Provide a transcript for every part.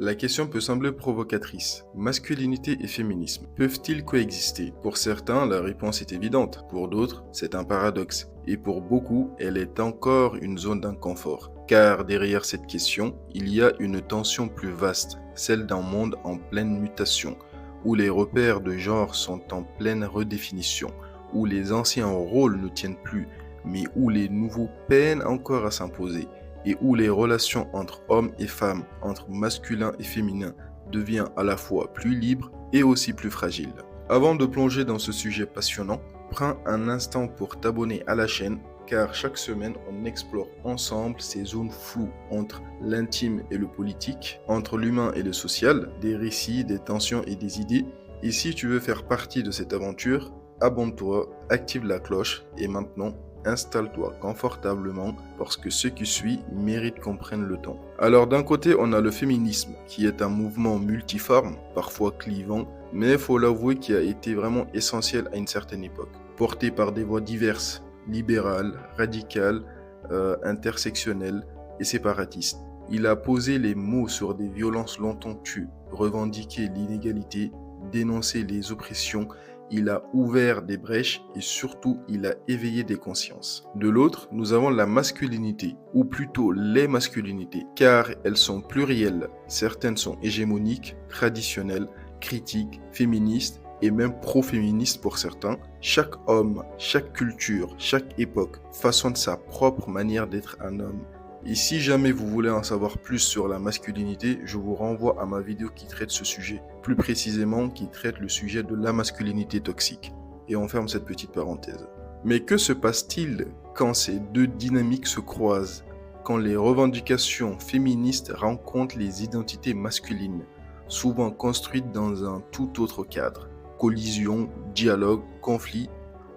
La question peut sembler provocatrice. Masculinité et féminisme peuvent-ils coexister? Pour certains, la réponse est évidente. Pour d'autres, c'est un paradoxe. Et pour beaucoup, elle est encore une zone d'inconfort. Car derrière cette question, il y a une tension plus vaste, celle d'un monde en pleine mutation, où les repères de genre sont en pleine redéfinition, où les anciens rôles ne tiennent plus, mais où les nouveaux peinent encore à s'imposer et où les relations entre hommes et femmes, entre masculin et féminin, deviennent à la fois plus libres et aussi plus fragiles. Avant de plonger dans ce sujet passionnant, prends un instant pour t'abonner à la chaîne car chaque semaine on explore ensemble ces zones floues entre l'intime et le politique, entre l'humain et le social, des récits, des tensions et des idées. Et si tu veux faire partie de cette aventure, abonne-toi, active la cloche et maintenant installe-toi confortablement parce que ce qui suit mérite qu'on prenne le temps. Alors d'un côté, on a le féminisme qui est un mouvement multiforme, parfois clivant, mais il faut l'avouer qui a été vraiment essentiel à une certaine époque. Porté par des voix diverses, libérales, radicales, intersectionnelles et séparatistes. Il a posé les mots sur des violences longtemps tues, revendiqué l'inégalité, dénoncé les oppressions. Il a ouvert des brèches et surtout il a éveillé des consciences. De l'autre, nous avons la masculinité, ou plutôt les masculinités, car elles sont plurielles. Certaines sont hégémoniques, traditionnelles, critiques, féministes et même pro-féministes pour certains. Chaque homme, chaque culture, chaque époque façonne sa propre manière d'être un homme. Et si jamais vous voulez en savoir plus sur la masculinité, je vous renvoie à ma vidéo qui traite ce sujet, plus précisément qui traite le sujet de la masculinité toxique. Et on ferme cette petite parenthèse. Mais que se passe-t-il quand ces deux dynamiques se croisent, quand les revendications féministes rencontrent les identités masculines, souvent construites dans un tout autre cadre, collision, dialogue, conflit,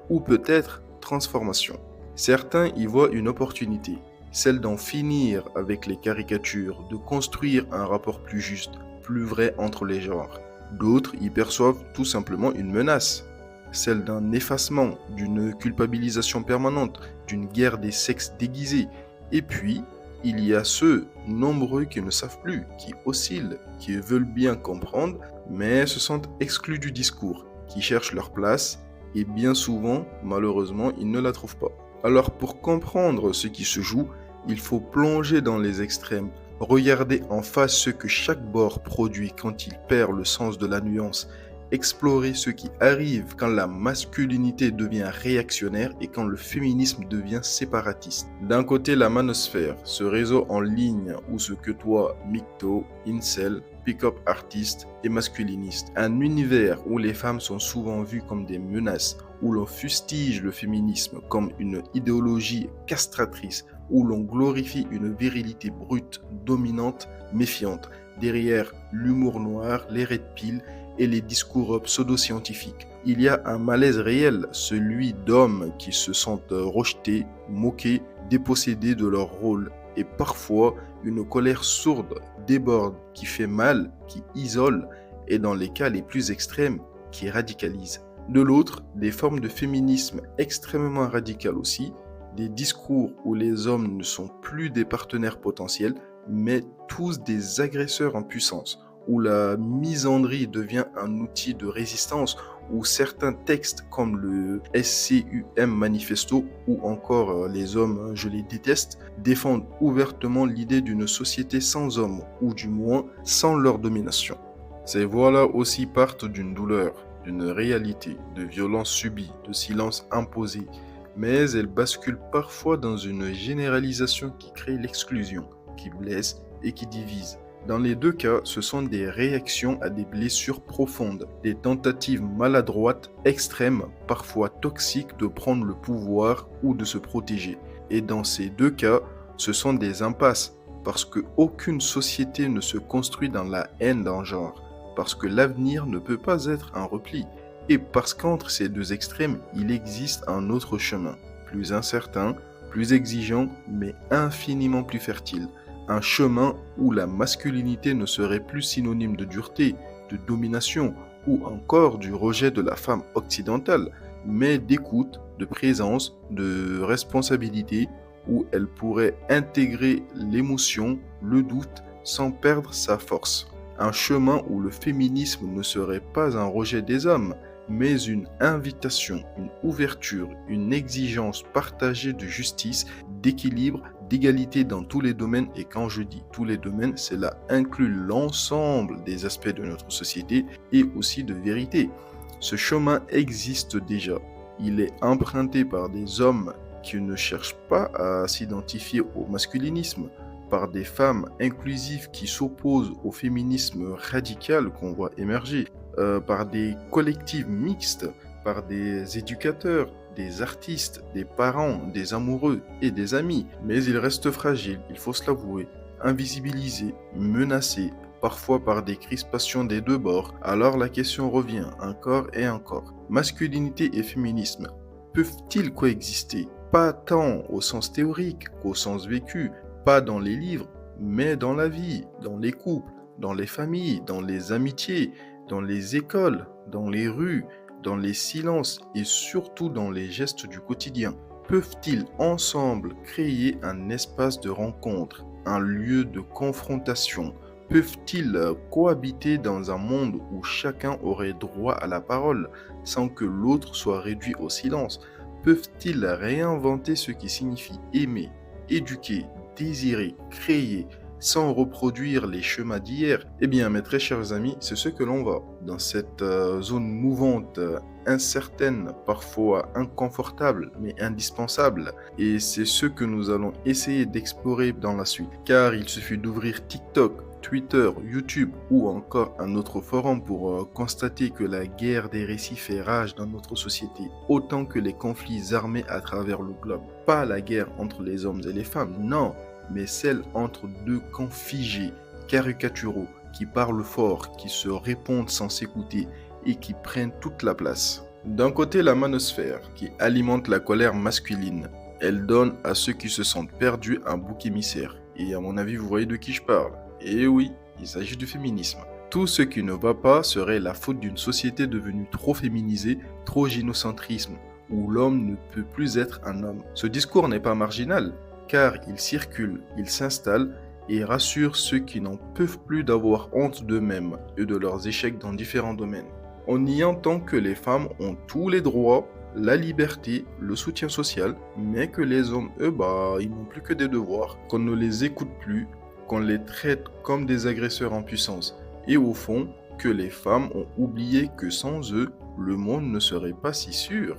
ou peut-être transformation? Certains y voient une opportunité, celle d'en finir avec les caricatures, de construire un rapport plus juste, plus vrai entre les genres. D'autres y perçoivent tout simplement une menace, celle d'un effacement, d'une culpabilisation permanente, d'une guerre des sexes déguisée. Et puis, il y a ceux, nombreux, qui ne savent plus, qui oscillent, qui veulent bien comprendre, mais se sentent exclus du discours, qui cherchent leur place, et bien souvent, malheureusement, ils ne la trouvent pas. Alors pour comprendre ce qui se joue, il faut plonger dans les extrêmes, regarder en face ce que chaque bord produit quand il perd le sens de la nuance, explorer ce qui arrive quand la masculinité devient réactionnaire et quand le féminisme devient séparatiste. D'un côté, la manosphère, ce réseau en ligne où ce que toi, mytho, incel, pick-up artiste et masculiniste. Un univers où les femmes sont souvent vues comme des menaces, où l'on fustige le féminisme comme une idéologie castratrice, où l'on glorifie une virilité brute, dominante, méfiante, derrière l'humour noir, les red pills et les discours pseudo-scientifiques. Il y a un malaise réel, celui d'hommes qui se sentent rejetés, moqués, dépossédés de leur rôle, et parfois une colère sourde, déborde, qui fait mal, qui isole, et dans les cas les plus extrêmes, qui radicalise. De l'autre, des formes de féminisme extrêmement radicales aussi, des discours où les hommes ne sont plus des partenaires potentiels, mais tous des agresseurs en puissance, où la misandrie devient un outil de résistance, où certains textes comme le SCUM Manifesto ou encore les hommes, je les déteste, défendent ouvertement l'idée d'une société sans hommes, ou du moins sans leur domination. Ces voix-là aussi partent d'une douleur, d'une réalité, de violences subies, de silence imposé, mais elles basculent parfois dans une généralisation qui crée l'exclusion, qui blesse et qui divise. Dans les deux cas, ce sont des réactions à des blessures profondes, des tentatives maladroites, extrêmes, parfois toxiques de prendre le pouvoir ou de se protéger. Et dans ces deux cas, ce sont des impasses, parce qu'aucune société ne se construit dans la haine d'un genre, parce que l'avenir ne peut pas être un repli, et parce qu'entre ces deux extrêmes, il existe un autre chemin, plus incertain, plus exigeant, mais infiniment plus fertile. Un chemin où la masculinité ne serait plus synonyme de dureté, de domination ou encore du rejet de la femme occidentale, mais d'écoute, de présence, de responsabilité, où elle pourrait intégrer l'émotion, le doute, sans perdre sa force. Un chemin où le féminisme ne serait pas un rejet des hommes, mais une invitation, une ouverture, une exigence partagée de justice, d'équilibre, d'égalité dans tous les domaines. Et quand je dis tous les domaines, cela inclut l'ensemble des aspects de notre société et aussi de vérité. Ce chemin existe déjà. Il est emprunté par des hommes qui ne cherchent pas à s'identifier au masculinisme, par des femmes inclusives qui s'opposent au féminisme radical qu'on voit émerger, par des collectifs mixtes, par des éducateurs, des artistes, des parents, des amoureux et des amis. Mais il reste fragile, il faut se l'avouer, invisibilisé, menacé, parfois par des crispations des deux bords. Alors la question revient encore et encore. Masculinité et féminisme peuvent-ils coexister? Pas tant au sens théorique qu'au sens vécu, pas dans les livres, mais dans la vie, dans les couples, dans les familles, dans les amitiés, dans les écoles, dans les rues, dans les silences et surtout dans les gestes du quotidien. Peuvent-ils ensemble créer un espace de rencontre, un lieu de confrontation? Peuvent-ils cohabiter dans un monde où chacun aurait droit à la parole sans que l'autre soit réduit au silence? Peuvent-ils réinventer ce qui signifie aimer, éduquer, désirer, créer, sans reproduire les chemins d'hier? Eh bien, mes très chers amis, c'est ce que l'on va. Dans cette zone mouvante, incertaine, parfois inconfortable, mais indispensable. Et c'est ce que nous allons essayer d'explorer dans la suite. Car il suffit d'ouvrir TikTok, Twitter, YouTube ou encore un autre forum pour constater que la guerre des récits fait rage dans notre société, autant que les conflits armés à travers le globe. Pas la guerre entre les hommes et les femmes, non, mais celle entre deux camps figés, caricaturaux, qui parlent fort, qui se répondent sans s'écouter et qui prennent toute la place. D'un côté, la manosphère, qui alimente la colère masculine. Elle donne à ceux qui se sentent perdus un bouc émissaire. Et à mon avis, vous voyez de qui je parle. Et oui, il s'agit du féminisme. Tout ce qui ne va pas serait la faute d'une société devenue trop féminisée, trop gynocentrisme, où l'homme ne peut plus être un homme. Ce discours n'est pas marginal, car il circule, il s'installe et rassure ceux qui n'en peuvent plus d'avoir honte d'eux-mêmes et de leurs échecs dans différents domaines. On y entend que les femmes ont tous les droits, la liberté, le soutien social, mais que les hommes, eux, ils n'ont plus que des devoirs, qu'on ne les écoute plus, qu'on les traite comme des agresseurs en puissance, et au fond, que les femmes ont oublié que sans eux, le monde ne serait pas si sûr,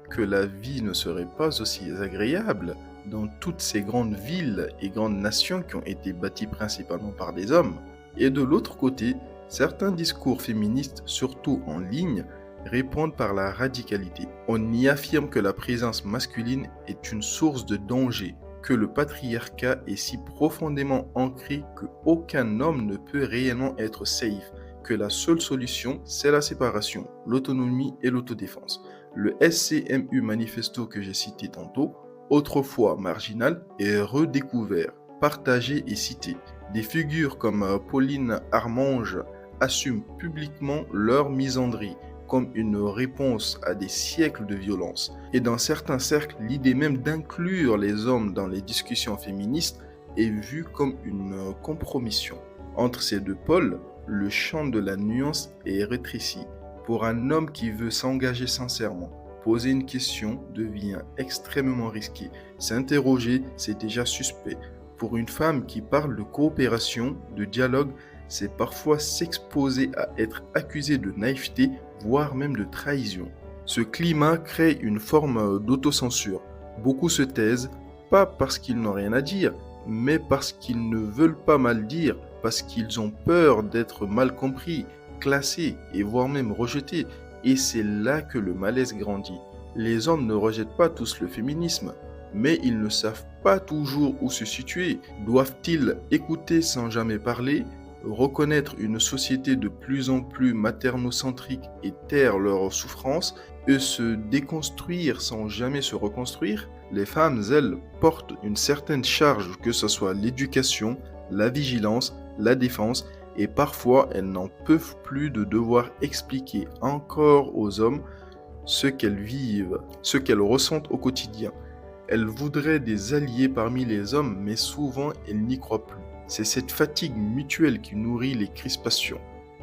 que la vie ne serait pas aussi agréable dans toutes ces grandes villes et grandes nations qui ont été bâties principalement par des hommes. Et de l'autre côté, certains discours féministes, surtout en ligne, répondent par la radicalité. On y affirme que la présence masculine est une source de danger, que le patriarcat est si profondément ancré qu'aucun homme ne peut réellement être safe, que la seule solution, c'est la séparation, l'autonomie et l'autodéfense. Le SCMU manifesto que j'ai cité tantôt, autrefois marginal, est redécouvert, partagé et cité. Des figures comme Pauline Armange assument publiquement leur misandrie comme une réponse à des siècles de violence. Et dans certains cercles, l'idée même d'inclure les hommes dans les discussions féministes est vue comme une compromission. Entre ces deux pôles, le champ de la nuance est rétréci. Pour un homme qui veut s'engager sincèrement, poser une question devient extrêmement risqué. S'interroger, c'est déjà suspect. Pour une femme qui parle de coopération, de dialogue, c'est parfois s'exposer à être accusé de naïveté, voire même de trahison. Ce climat crée une forme d'autocensure. Beaucoup se taisent, pas parce qu'ils n'ont rien à dire, mais parce qu'ils ne veulent pas mal dire, parce qu'ils ont peur d'être mal compris, classés et voire même rejetés. Et c'est là que le malaise grandit. Les hommes ne rejettent pas tous le féminisme, mais ils ne savent pas toujours où se situer. Doivent-ils écouter sans jamais parler, reconnaître une société de plus en plus maternocentrique et taire leurs souffrances, et se déconstruire sans jamais se reconstruire? Les femmes, elles, portent une certaine charge, que ce soit l'éducation, la vigilance, la défense, et parfois elles n'en peuvent plus de devoir expliquer encore aux hommes ce qu'elles vivent, ce qu'elles ressentent au quotidien. Elles voudraient des alliés parmi les hommes, mais souvent elles n'y croient plus. C'est cette fatigue mutuelle qui nourrit les crispations.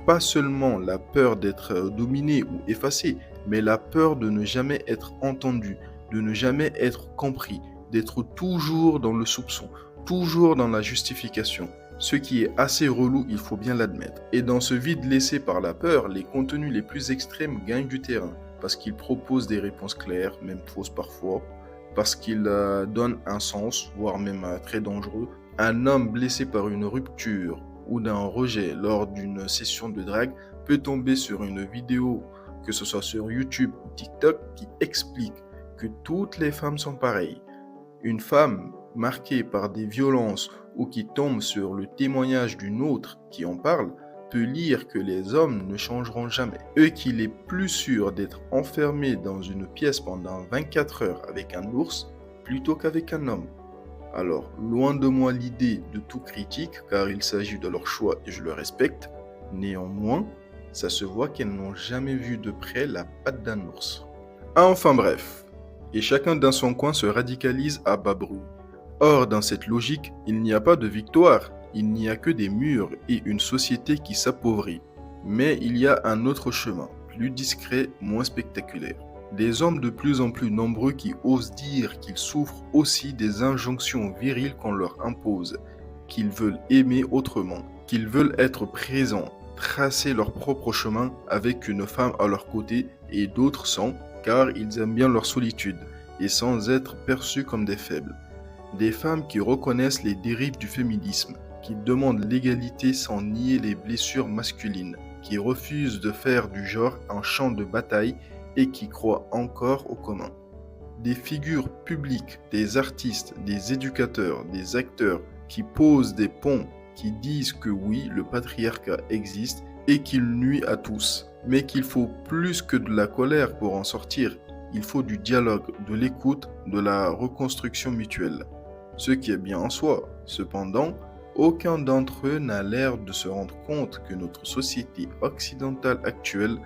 Pas seulement la peur d'être dominé ou effacé, mais la peur de ne jamais être entendu, de ne jamais être compris, d'être toujours dans le soupçon, toujours dans la justification. Ce qui est assez relou, il faut bien l'admettre. Et dans ce vide laissé par la peur, les contenus les plus extrêmes gagnent du terrain, parce qu'ils proposent des réponses claires, même fausses parfois, parce qu'ils donnent un sens, voire même très dangereux. Un homme blessé par une rupture ou d'un rejet lors d'une session de drague peut tomber sur une vidéo, que ce soit sur YouTube ou TikTok, qui explique que toutes les femmes sont pareilles. Une femme marquée par des violences ou qui tombe sur le témoignage d'une autre qui en parle peut lire que les hommes ne changeront jamais. Eux qu'il est plus sûr d'être enfermé dans une pièce pendant 24 heures avec un ours plutôt qu'avec un homme. Alors, loin de moi l'idée de tout critique, car il s'agit de leur choix et je le respecte. Néanmoins, ça se voit qu'elles n'ont jamais vu de près la patte d'un ours. Enfin bref, et chacun dans son coin se radicalise à bas bruit. Or, dans cette logique, il n'y a pas de victoire, il n'y a que des murs et une société qui s'appauvrit. Mais il y a un autre chemin, plus discret, moins spectaculaire. Des hommes de plus en plus nombreux qui osent dire qu'ils souffrent aussi des injonctions viriles qu'on leur impose, qu'ils veulent aimer autrement, qu'ils veulent être présents, tracer leur propre chemin avec une femme à leur côté et d'autres sans, car ils aiment bien leur solitude et sans être perçus comme des faibles. Des femmes qui reconnaissent les dérives du féminisme, qui demandent l'égalité sans nier les blessures masculines, qui refusent de faire du genre un champ de bataille et qui croient encore au commun. Des figures publiques, des artistes, des éducateurs, des acteurs qui posent des ponts, qui disent que oui, le patriarcat existe et qu'il nuit à tous, mais qu'il faut plus que de la colère pour en sortir. Il faut du dialogue, de l'écoute, de la reconstruction mutuelle. Ce qui est bien en soi. Cependant, aucun d'entre eux n'a l'air de se rendre compte que notre société occidentale actuelle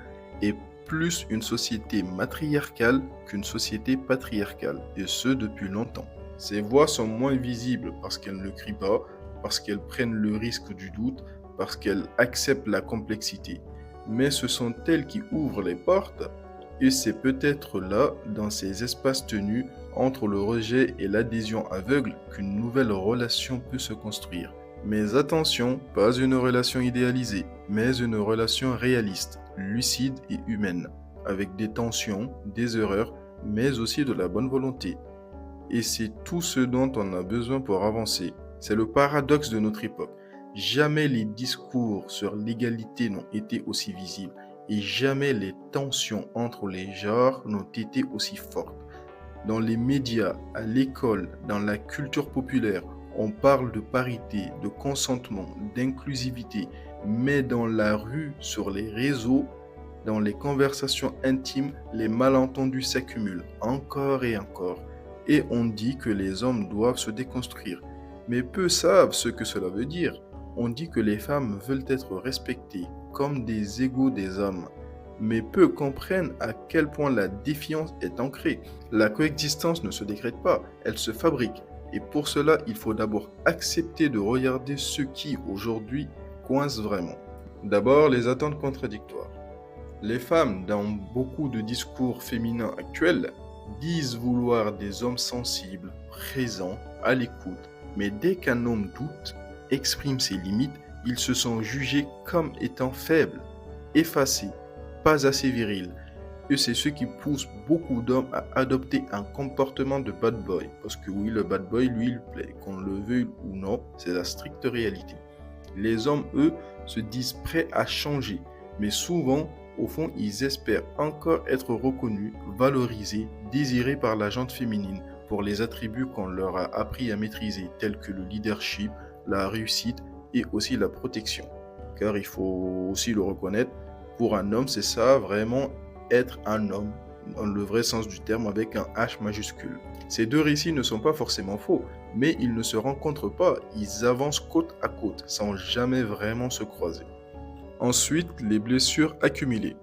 est plus une société matriarcale qu'une société patriarcale, et ce depuis longtemps. Ces voix sont moins visibles parce qu'elles ne crient pas, parce qu'elles prennent le risque du doute, parce qu'elles acceptent la complexité. Mais ce sont elles qui ouvrent les portes, et c'est peut-être là, dans ces espaces tenus, entre le rejet et l'adhésion aveugle, qu'une nouvelle relation peut se construire. Mais attention, pas une relation idéalisée, mais une relation réaliste, lucide et humaine, avec des tensions, des erreurs, mais aussi de la bonne volonté. Et c'est tout ce dont on a besoin pour avancer. C'est le paradoxe de notre époque. Jamais les discours sur l'égalité n'ont été aussi visibles et jamais les tensions entre les genres n'ont été aussi fortes. Dans les médias, à l'école, dans la culture populaire, on parle de parité, de consentement, d'inclusivité, mais dans la rue, sur les réseaux, dans les conversations intimes, les malentendus s'accumulent encore et encore. Et on dit que les hommes doivent se déconstruire. Mais peu savent ce que cela veut dire. On dit que les femmes veulent être respectées comme des égaux des hommes. Mais peu comprennent à quel point la défiance est ancrée. La coexistence ne se décrète pas, elle se fabrique. Et pour cela, il faut d'abord accepter de regarder ce qui, aujourd'hui, coince vraiment. D'abord, les attentes contradictoires. Les femmes, dans beaucoup de discours féminins actuels, disent vouloir des hommes sensibles, présents, à l'écoute. Mais dès qu'un homme doute, exprime ses limites, ils se sont jugés comme étant faibles, effacés, pas assez virils. Et c'est ce qui pousse beaucoup d'hommes à adopter un comportement de bad boy. Parce que oui, le bad boy, lui, il plaît. Qu'on le veuille ou non, c'est la stricte réalité. Les hommes, eux, se disent prêts à changer. Mais souvent, au fond, ils espèrent encore être reconnus, valorisés, désirés par la gente féminine pour les attributs qu'on leur a appris à maîtriser, tels que le leadership, la réussite et aussi la protection. Car il faut aussi le reconnaître, pour un homme, c'est ça vraiment être un homme, dans le vrai sens du terme, avec un H majuscule. Ces deux récits ne sont pas forcément faux, mais ils ne se rencontrent pas, ils avancent côte à côte, sans jamais vraiment se croiser. Ensuite, les blessures accumulées.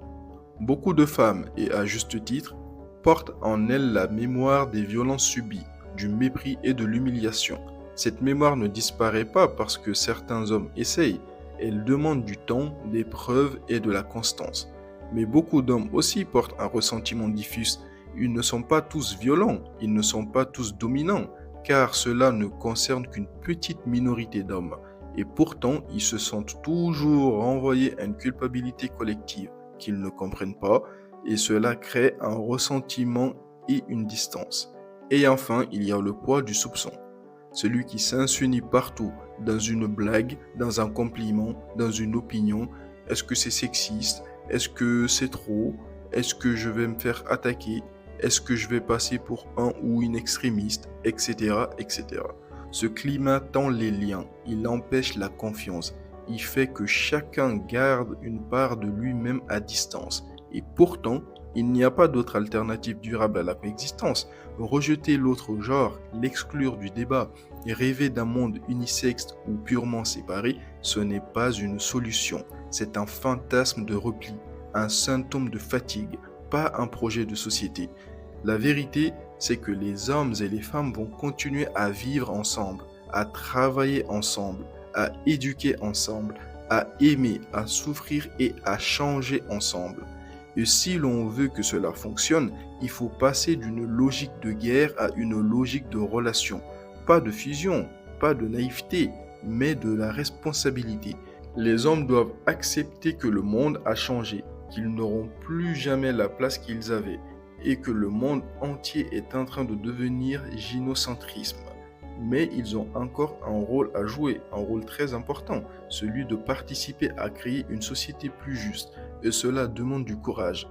Beaucoup de femmes, et à juste titre, portent en elles la mémoire des violences subies, du mépris et de l'humiliation. Cette mémoire ne disparaît pas parce que certains hommes essayent, elle demande du temps, des preuves et de la constance. Mais beaucoup d'hommes aussi portent un ressentiment diffus. Ils ne sont pas tous violents, ils ne sont pas tous dominants, car cela ne concerne qu'une petite minorité d'hommes. Et pourtant, ils se sentent toujours renvoyés à une culpabilité collective qu'ils ne comprennent pas, et cela crée un ressentiment et une distance. Et enfin, il y a le poids du soupçon. Celui qui s'insinue partout, dans une blague, dans un compliment, dans une opinion. Est-ce que c'est sexiste? Est-ce que c'est trop? Est-ce que je vais me faire attaquer? Est-ce que je vais passer pour un ou une extrémiste? Etc. etc. Ce climat tend les liens, il empêche la confiance, il fait que chacun garde une part de lui-même à distance. Et pourtant, il n'y a pas d'autre alternative durable à la coexistence. Rejeter l'autre genre, l'exclure du débat et rêver d'un monde unisexe ou purement séparé, ce n'est pas une solution. C'est un fantasme de repli, un symptôme de fatigue, pas un projet de société. La vérité, c'est que les hommes et les femmes vont continuer à vivre ensemble, à travailler ensemble, à éduquer ensemble, à aimer, à souffrir et à changer ensemble. Et si l'on veut que cela fonctionne, il faut passer d'une logique de guerre à une logique de relation. Pas de fusion, pas de naïveté, mais de la responsabilité. Les hommes doivent accepter que le monde a changé, qu'ils n'auront plus jamais la place qu'ils avaient, et que le monde entier est en train de devenir gynocentrisme. Mais ils ont encore un rôle à jouer, un rôle très important, celui de participer à créer une société plus juste, et cela demande du courage.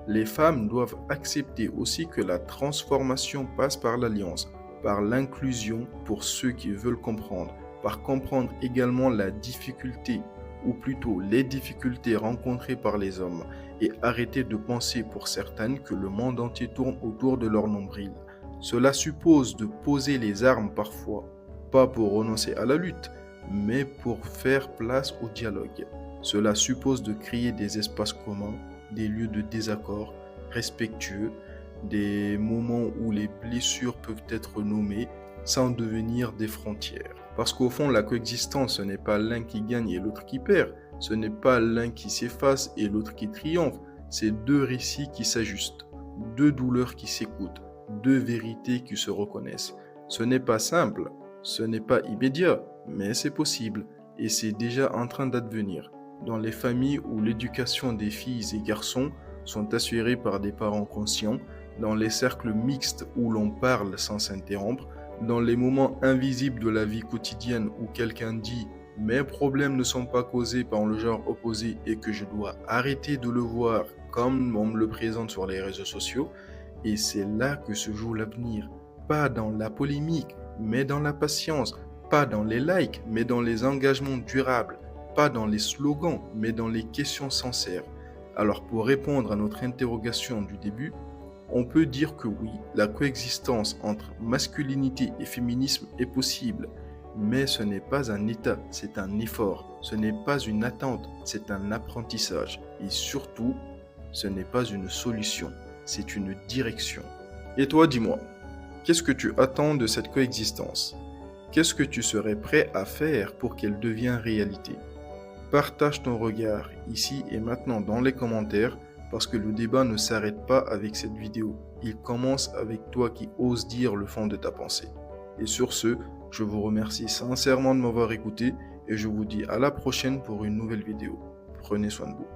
Les femmes doivent accepter aussi que la transformation passe par l'alliance, par l'inclusion pour ceux qui veulent comprendre, par comprendre également la difficulté, ou plutôt les difficultés rencontrées par les hommes, et arrêter de penser pour certaines que le monde entier tourne autour de leur nombril. Cela suppose de poser les armes parfois, pas pour renoncer à la lutte, mais pour faire place au dialogue. Cela suppose de créer des espaces communs, des lieux de désaccord respectueux, des moments où les blessures peuvent être nommées sans devenir des frontières. Parce qu'au fond, la coexistence, ce n'est pas l'un qui gagne et l'autre qui perd, ce n'est pas l'un qui s'efface et l'autre qui triomphe, c'est deux récits qui s'ajustent, deux douleurs qui s'écoutent, deux vérités qui se reconnaissent. Ce n'est pas simple, ce n'est pas immédiat, mais c'est possible et c'est déjà en train d'advenir. Dans les familles où l'éducation des filles et garçons sont assurées par des parents conscients, dans les cercles mixtes où l'on parle sans s'interrompre, dans les moments invisibles de la vie quotidienne où quelqu'un dit « mes problèmes ne sont pas causés par le genre opposé et que je dois arrêter de le voir comme on me le présente sur les réseaux sociaux », et c'est là que se joue l'avenir. Pas dans la polémique, mais dans la patience. Pas dans les likes, mais dans les engagements durables. Pas dans les slogans, mais dans les questions sincères. Alors pour répondre à notre interrogation du début, on peut dire que oui, la coexistence entre masculinité et féminisme est possible. Mais ce n'est pas un état, c'est un effort. Ce n'est pas une attente, c'est un apprentissage. Et surtout, ce n'est pas une solution. C'est une direction. Et toi, dis-moi, qu'est-ce que tu attends de cette coexistence? Qu'est-ce que tu serais prêt à faire pour qu'elle devienne réalité? Partage ton regard ici et maintenant dans les commentaires parce que le débat ne s'arrête pas avec cette vidéo. Il commence avec toi qui oses dire le fond de ta pensée. Et sur ce, je vous remercie sincèrement de m'avoir écouté et je vous dis à la prochaine pour une nouvelle vidéo. Prenez soin de vous.